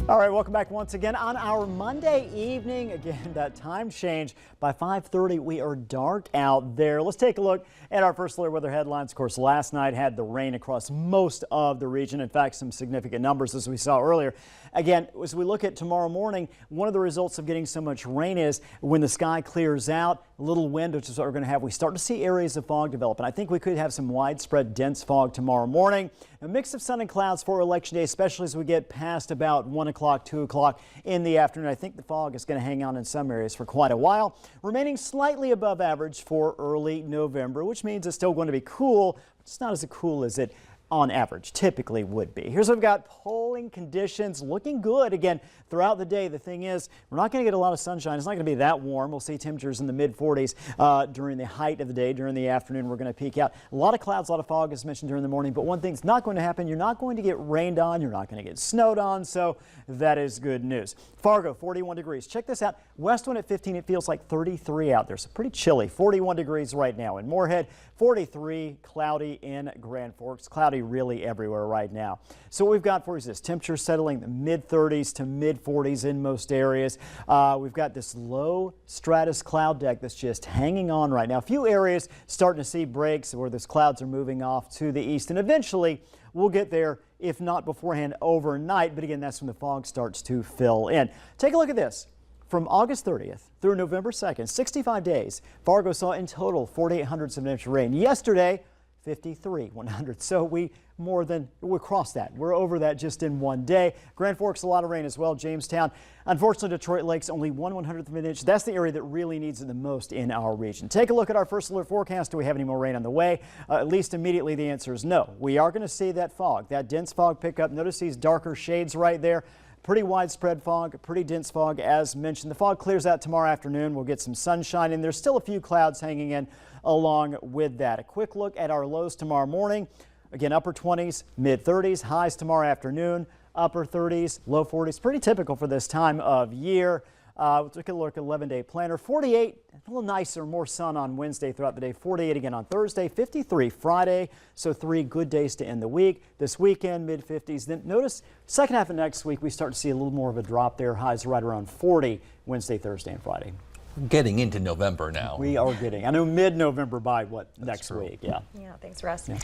All right, welcome back once again on our Monday evening. Again, that time change. By 5:30, we are dark out there. Let's take a look at our first alert weather headlines. Of course, last night had the rain across most of the region. In fact, some significant numbers as we saw earlier. Again, as we look at tomorrow morning, one of the results of getting so much rain is when the sky clears out, a little wind, which is what we're going to have. We start to see areas of fog develop, and I think we could have some widespread dense fog tomorrow morning. A mix of sun and clouds for Election Day, especially as we get past about 1 o'clock, 2 o'clock in the afternoon. I think the fog is going to hang on in some areas for quite a while, remaining slightly above average for early November, which means it's still going to be cool, but it's not as cool as it on average typically would be. Here's what we've got. Polling conditions looking good again throughout the day. The thing is, we're not going to get a lot of sunshine. It's not going to be that warm. We'll see temperatures in the mid 40s during the height of the day. During the afternoon, we're going to peak out. A lot of clouds, a lot of fog as mentioned during the morning. But one thing's not going to happen. You're not going to get rained on. You're not going to get snowed on. So that is good news. Fargo, 41 degrees. Check this out. Westwind at 15. It feels like 33 out there. So pretty chilly. 41 degrees right now in Moorhead. 43 cloudy in Grand Forks. Cloudy really everywhere right now. So what we've got for you is this. Temperature settling the mid 30s to mid 40s in most areas. We've got this low stratus cloud deck that's just hanging on right now. A few areas starting to see breaks where those clouds are moving off to the east, and eventually we'll get there, if not beforehand, overnight. But again, that's when the fog starts to fill in. Take a look at this. From August 30th through November 2nd, 65 days, Fargo saw in total 4,800 of an inch of rain. Yesterday, 53,100. So we crossed that. We're over that just in one day. Grand Forks, a lot of rain as well. Jamestown, unfortunately, Detroit Lakes, only 1/100th of an inch. That's the area that really needs it the most in our region. Take a look at our first alert forecast. Do we have any more rain on the way? At least immediately the answer is no. We are going to see that fog, that dense fog pick up. Notice these darker shades right there. Pretty widespread fog, pretty dense fog as mentioned. The fog clears out tomorrow afternoon. We'll get some sunshine, and there's still a few clouds hanging in along with that. A quick look at our lows tomorrow morning. Again, upper 20s, mid 30s, highs tomorrow afternoon, upper 30s, low 40s. Pretty typical for this time of year. We'll take a look at 11-day planner. 48, a little nicer, more sun on Wednesday throughout the day. 48 again on Thursday, 53 Friday. So 3 good days to end the week. This weekend, mid 50s. Then notice second half of next week, we start to see a little more of a drop there. Highs right around 40 Wednesday, Thursday, and Friday. Getting into November now. We are getting, I know, mid-November by what, next week? Yeah. Yeah, thanks, Russ. Yeah.